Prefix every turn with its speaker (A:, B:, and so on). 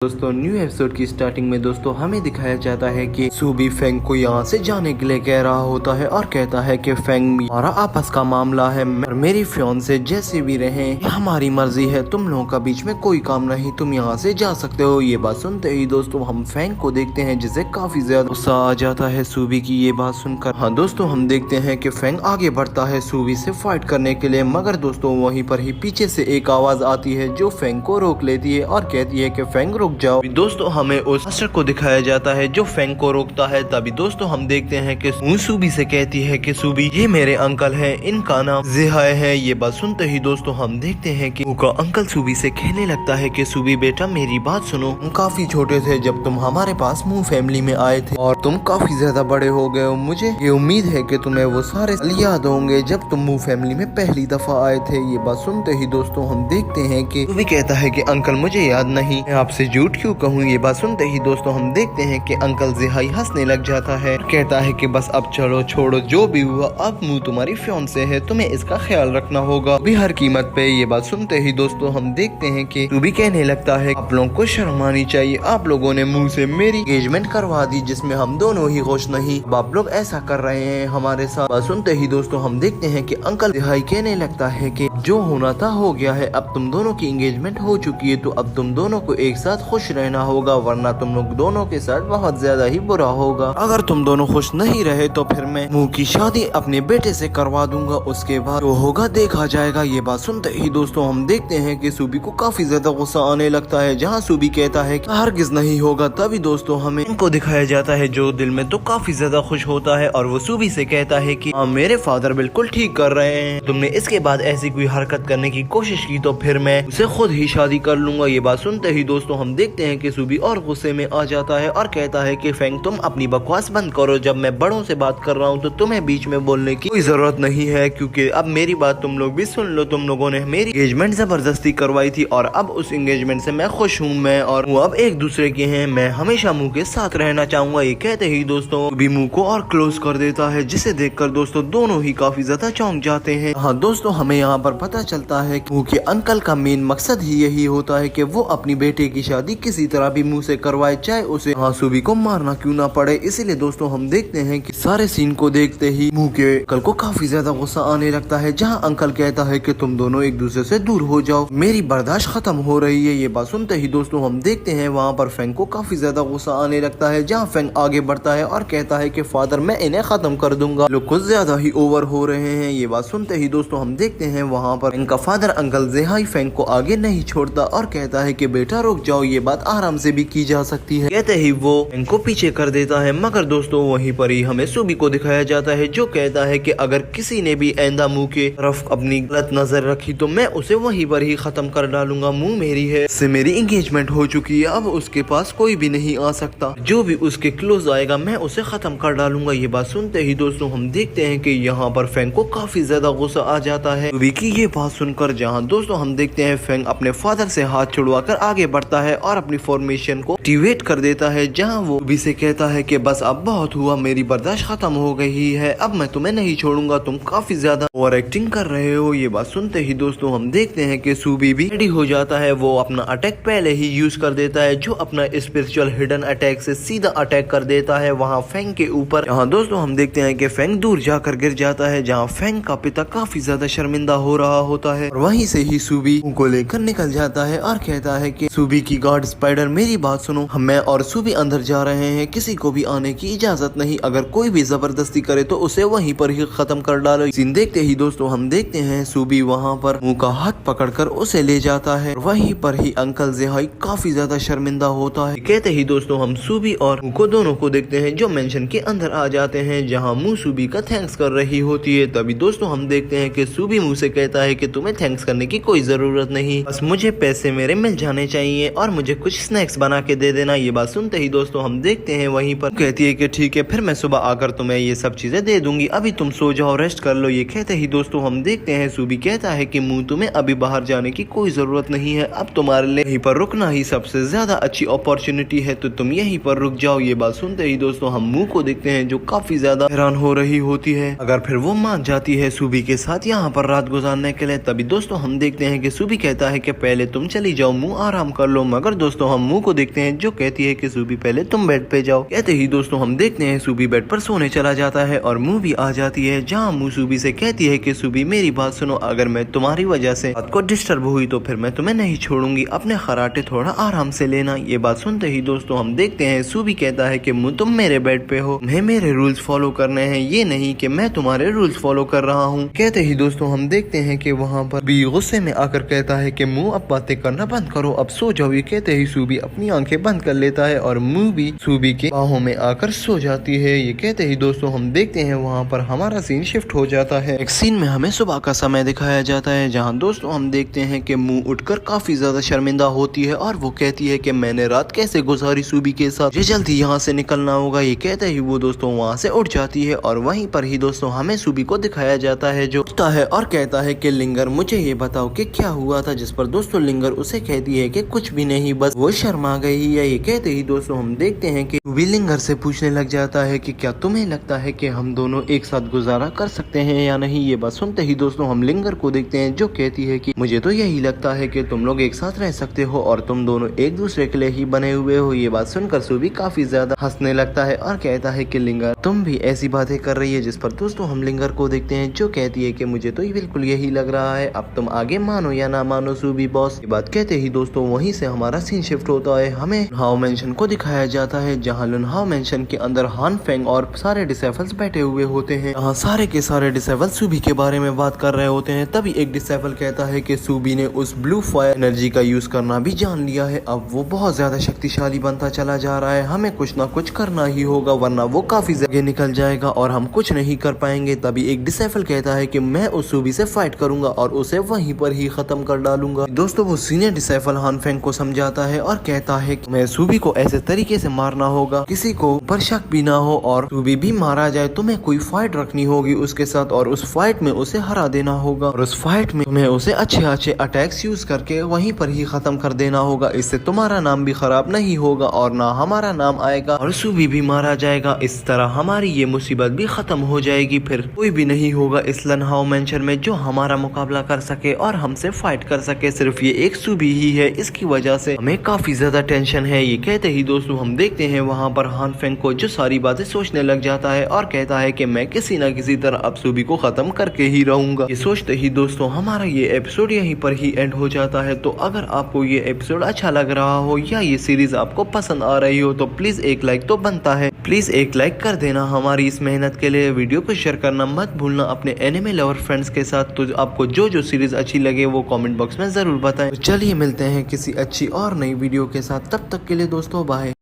A: दोस्तों new episode की starting में दोस्तों हमें दिखाया जाता है कि सूबी फेंग को यहाँ से जाने के लिए कह रहा होता है और कहता है कि फेंग हमारा आपस का मामला है और मेरी फियांसे जैसे भी रहे हमारी मर्जी है, तुम लोगों का बीच में कोई काम नहीं, तुम यहाँ से जा सकते हो। ये बात सुनते ही दोस्तों हम फेंग को देखते हैं जिसे काफी ज्यादा गुस्सा आ जाता है सूबी की ये बात सुनकर। हाँ दोस्तों हम देखते हैं कि फेंग आगे बढ़ता है सूबी से फाइट करने के लिए, मगर दोस्तों वहीं पर ही पीछे से एक आवाज आती है जो फेंग को रोक लेती है और कहती है कि फेंग रुक जाओ। दोस्तों हमें उस मास्टर को दिखाया जाता है जो फेंग को रोकता है। तभी दोस्तों हम देखते हैं कि सूबी से कहती है कि सूबी ये मेरे अंकल हैं, इनका नाम जिहाय है। ये बात सुनते ही दोस्तों हम देखते हैं कि उनका अंकल सूबी से कहने लगता है कि सूबी बेटा मेरी बात सुनो, तुम काफी छोटे थे जब तुम हमारे पास मू फैमिली में आए थे और तुम काफी ज्यादा बड़े हो गए हो। मुझे ये उम्मीद है कि तुम्हें वो सारे याद होंगे जब तुम मू फैमिली में पहली दफा आए थे। ये बात सुनते ही दोस्तों हम देखते हैं कि सूबी कहता है कि अंकल मुझे याद नहीं, मैं आपसे झूठ क्यों कहूँ। ये बात सुनते ही दोस्तों हम देखते हैं कि अंकल जिहाई हंसने लग जाता है, कहता है कि बस अब चलो छोड़ो, जो भी हुआ अब मुँह तुम्हारी फियांसे है, तुम्हें इसका ख्याल रखना होगा भी हर कीमत पे। ये बात सुनते ही दोस्तों हम देखते हैं कि सूबी कहने लगता है आप लोगों को शर्म आनी चाहिए, आप लोगों ने मुंह से मेरी एंगेजमेंट करवा दी जिसमें हम दोनों ही खुश नहीं, अब आप लोग ऐसा कर रहे हैं हमारे साथ। बात सुनते ही दोस्तों हम देखते हैं कि अंकल जिहाई कहने लगता है कि जो होना था हो गया है, अब तुम दोनों की एंगेजमेंट हो चुकी है तो अब तुम दोनों को एक साथ खुश रहना होगा, वरना तुम लोग दोनों के साथ बहुत ज्यादा ही बुरा होगा। अगर तुम दोनों खुश नहीं रहे तो फिर मैं मुंह की शादी अपने बेटे से करवा दूंगा, उसके बाद जो होगा देखा जाएगा। ये बात सुनते ही दोस्तों हम देखते हैं कि सूबी को काफी ज्यादा गुस्सा आने लगता है, जहाँ सूबी कहता है कि हरगिज नहीं होगा। तभी दोस्तों हमें इनको दिखाया जाता है जो दिल में तो काफी ज्यादा खुश होता है और वो सूबी से कहता है कि हाँ मेरे फादर बिल्कुल ठीक कर रहे हैं, तुमने इसके बाद ऐसी कोई हरकत करने की कोशिश की तो फिर मैं उसे खुद ही शादी कर लूंगा। ये बात सुनते ही दोस्तों हम देखते हैं कि सूबी और गुस्से में आ जाता है और कहता है कि फेंग तुम अपनी बकवास बंद करो, जब मैं बड़ों से बात कर रहा हूँ तो तुम्हें बीच में बोलने की कोई जरूरत नहीं है, क्योंकि अब मेरी बात तुम लोग भी सुन लो, तुम लोगों ने मेरी एंगेजमेंट जबरदस्ती करवाई थी और अब उस एंगेजमेंट से मैं खुश हूँ, मैं और वो अब एक दूसरे के हैं, मैं हमेशा मुंह के साथ रहना चाहूंगा। ये कहते ही दोस्तों भी मुंह को और क्लोज कर देता है, जिसे देखकर दोस्तों दोनों ही काफी ज्यादा चौंक जाते हैं। हाँ दोस्तों हमें यहाँ पर पता चलता है कि मुंह के अंकल का मेन मकसद ही यही होता है कि वो अपनी बेटे की शादी किसी तरह भी मुंह से करवाए, चाहे उसे सूबी को मारना क्यों ना पड़े। इसीलिए दोस्तों हम देखते हैं कि सारे सीन को देखते ही मुंह के अंकल को काफी ज्यादा गुस्सा आने लगता है, जहां अंकल कहता है कि तुम दोनों एक दूसरे से दूर हो जाओ, मेरी बर्दाश्त खत्म हो रही है। ये बात सुनते ही दोस्तों हम देखते हैं वहाँ पर फेंग को काफी ज्यादा गुस्सा आने लगता है, जहाँ फेंग आगे बढ़ता है और कहता है कि फादर मैं इन्हें खत्म कर दूंगा, लोग कुछ ज्यादा ही ओवर हो रहे हैं। ये बात सुनते ही दोस्तों हम देखते हैं वहाँ पर इनका फादर अंकल जिहाई फेंग को आगे नहीं छोड़ता और कहता है कि बेटा रुक जाओ, ये बात आराम से भी की जा सकती है। कहते ही वो इनको पीछे कर देता है, मगर दोस्तों वहीं पर ही हमें सूबी को दिखाया जाता है जो कहता है कि अगर किसी ने भी आइंदा मुंह के तरफ अपनी गलत नजर रखी तो मैं उसे वहीं पर ही खत्म कर डालूंगा। मुंह मेरी है, इससे मेरी एंगेजमेंट हो चुकी है, अब उसके पास कोई भी नहीं आ सकता, जो भी उसके क्लोज आएगा मैं उसे खत्म कर डालूंगा। ये बात सुनते ही दोस्तों हम देखते हैं कि यहाँ पर फेंग को काफी ज्यादा गुस्सा आ जाता है सूबी की ये बात सुनकर, जहाँ दोस्तों हम देखते हैं फेंग अपने फादर से हाथ छुड़वाकर आगे बढ़ता है और अपनी फॉर्मेशन को एक्टिवेट कर देता है, जहाँ वो भी से कहता है कि बस अब बहुत हुआ, मेरी बर्दाश्त खत्म हो गई है, अब मैं तुम्हें नहीं छोड़ूंगा, तुम काफी ज्यादा ओवर एक्टिंग कर रहे हो। ये बात सुनते ही दोस्तों हम देखते हैं कि सूबी भी रेडी हो जाता है, वो अपना अटैक पहले ही यूज कर देता है, जो अपना स्पिरिचुअल हिडन अटैक से सीधा अटैक कर देता है वहाँ फेंग के ऊपर। यहाँ दोस्तों हम देखते हैं कि फेंग दूर जाकर गिर जाता है, जहाँ फेंग का पिता काफी ज्यादा शर्मिंदा हो रहा होता है और वहीं से ही सूबी को लेकर निकल जाता है और कहता है कि सूबी की गॉड स्पाइडर मेरी बात सुनो, मैं और सूबी अंदर जा रहे हैं, किसी को भी आने की इजाजत नहीं, अगर कोई भी जबरदस्ती करे तो उसे वहीं पर ही खत्म कर डालो। सीन देखते ही दोस्तों हम देखते हैं सूबी वहाँ पर मुंह का हाथ पकड़कर उसे ले जाता है, वहीं पर ही अंकल जिहाई काफी ज्यादा शर्मिंदा होता है। कहते ही दोस्तों हम सूबी और मुंह को दोनों को देखते हैं जो मेंशन के अंदर आ जाते हैं, जहाँ मुंह सूबी का थैंक्स कर रही होती है। तभी दोस्तों हम देखते हैं कि सूबी मुंह से कहता है कि तुम्हें थैंक्स करने की कोई जरूरत नहीं, बस मुझे पैसे मेरे मिल जाने चाहिए और मुझे कुछ स्नैक्स बना के दे देना। ये बात सुनते ही दोस्तों हम देखते हैं वहीं पर कहती है कि ठीक है फिर मैं सुबह आकर तुम्हें ये सब चीजें दे दूंगी, अभी तुम सो जाओ, रेस्ट कर लो। ये कहते ही दोस्तों हम देखते हैं सूबी कहता है कि मुंह तुम्हें अभी बाहर जाने की कोई जरूरत नहीं है, अब तुम्हारे लिए यहीं पर रुकना ही सबसे ज्यादा अच्छी अपॉर्चुनिटी है, तो तुम यहीं पर रुक जाओ। ये बात सुनते ही दोस्तों हम मुंह को देखते हैं जो काफी ज्यादा हैरान हो रही होती है, अगर फिर वो मान जाती है सूबी के साथ यहाँ पर रात गुजारने के लिए। तभी दोस्तों हम देखते हैं कि सूबी कहता है कि पहले तुम चली जाओ, मुंह आराम कर लो, मगर सुनकर दोस्तों हम मुंह को देखते हैं जो कहती है कि सूबी पहले तुम बेड पे जाओ। कहते ही दोस्तों हम देखते हैं सूबी बेड पर सोने चला जाता है और मुंह भी आ जाती है, जहाँ मुंह सूबी से कहती है कि सूबी मेरी बात सुनो, अगर मैं तुम्हारी वजह से रात को डिस्टर्ब हुई तो फिर मैं तुम्हें नहीं छोड़ूंगी, अपने खराटे थोड़ा आराम से लेना। ये बात सुनते ही दोस्तों हम देखते हैं सूबी कहता है कि तुम मेरे बेड पे हो, मैं मेरे रूल्स फॉलो करने हैं, ये नहीं कि मैं तुम्हारे रूल्स फॉलो कर रहा हूँ। कहते ही दोस्तों हम देखते हैं कि वहाँ पर भी गुस्से में आकर कहता है कि मुंह अब बातें करना बंद करो, अब सो जाओ। ये कहते ही सूबी अपनी आंखें बंद कर लेता है और मुंह भी सूबी के बाहों में आकर सो जाती है। ये कहते ही दोस्तों हम देखते हैं वहाँ पर हमारा सीन शिफ्ट हो जाता है। एक सीन में हमें सुबह का समय दिखाया जाता है, जहाँ दोस्तों हम देखते हैं कि मुंह उठकर काफी ज्यादा शर्मिंदा होती है और वो कहती है कि मैंने रात कैसे गुजारी सूबी के साथ, ये जल्दी यहाँ से निकलना होगा। ये कहते ही वो दोस्तों वहाँ से उठ जाती है और वहीं पर ही दोस्तों हमें सूबी को दिखाया जाता है जो उठता है और कहता है कि लिंगर मुझे ये बताओ कि क्या हुआ था, जिस पर दोस्तों लिंगर उसे कहती है कि कुछ भी नहीं, बस वो शर्मा गई है। ये कहते ही दोस्तों हम देखते हैं कि सूबी लिंगर से पूछने लग जाता है कि क्या तुम्हें लगता है कि हम दोनों एक साथ गुजारा कर सकते हैं या नहीं। ये बात सुनते ही दोस्तों हम लिंगर को देखते हैं जो कहती है कि मुझे तो यही लगता है कि तुम लोग एक साथ रह सकते हो और तुम दोनों एक दूसरे के लिए ही बने हुए हो। ये बात सुनकर सूबी काफी ज्यादा हंसने लगता है और कहता है कि लिंगर तुम भी ऐसी बातें कर रही है, जिस पर दोस्तों हम लिंगर को देखते हैं जो कहती है कि मुझे तो बिल्कुल यही लग रहा है, अब तुम आगे मानो या ना मानो सूबी बॉस। ये बात कहते ही दोस्तों वहीं से हमारा सीन शिफ्ट होता है, हमें लुनहाओ मेंशन को दिखाया जाता है, जहाँ लुनहाओ मेंशन के अंदर हान फेंग और सारे डिसेबल्स बैठे हुए होते हैं। यहाँ सारे के सारे डिसेबल सूबी के बारे में बात कर रहे होते हैं। तभी एक डिसेबल कहता है कि सूबी ने उस ब्लू फायर एनर्जी का यूज करना भी जान लिया है, अब वो बहुत ज्यादा शक्तिशाली बनता चला जा रहा है, हमें कुछ ना कुछ करना ही होगा वरना वो काफी जगह निकल जाएगा और हम कुछ नहीं कर पाएंगे। तभी एक डिसेबल कहता है कि मैं उस सूबी से फाइट करूंगा और उसे वहीं पर ही खत्म कर डालूंगा। दोस्तों वो सीनियर डिसेबल हान फेंग को समझाता है और कहता है कि मैं सूबी को ऐसे तरीके से मारना होगा किसी को पर शक भी ना हो और सूबी भी मारा जाए, तुम्हें कोई फाइट रखनी होगी उसके साथ और उस फाइट में उसे हरा देना होगा और उस फाइट में तुम्हें उसे अच्छे अच्छे अटैक्स यूज करके वहीं पर ही खत्म कर देना होगा। इससे तुम्हारा नाम भी खराब नहीं होगा और ना हमारा नाम आएगा और सूबी भी मारा जाएगा। इस तरह हमारी ये मुसीबत भी खत्म हो जाएगी, फिर कोई भी नहीं होगा इस लुनहाओ मेंशन में जो हमारा मुकाबला कर सके और हमसे फाइट कर सके, सिर्फ ये एक सूबी ही है, इसकी वजह से हमें काफी ज्यादा टेंशन है। ये कहते ही दोस्तों हम देखते हैं वहाँ पर हान फेंग को जो सारी बातें सोचने लग जाता है और कहता है कि मैं किसी न किसी तरह अब सूबी को खत्म करके ही रहूंगा। ये सोचते ही दोस्तों हमारा ये एपिसोड यहीं पर ही एंड हो जाता है। तो अगर आपको ये एपिसोड अच्छा लग रहा हो या ये सीरीज आपको पसंद आ रही हो तो प्लीज एक लाइक तो बनता है, प्लीज एक लाइक कर देना हमारी इस मेहनत के लिए। वीडियो को शेयर करना मत भूलना अपने एनिमे लवर फ्रेंड्स के साथ। तो आपको जो सीरीज अच्छी लगे वो कमेंट बॉक्स में जरूर बताएं। तो चलिए मिलते हैं किसी अच्छी और नई वीडियो के साथ, तब तक के लिए दोस्तों बाय।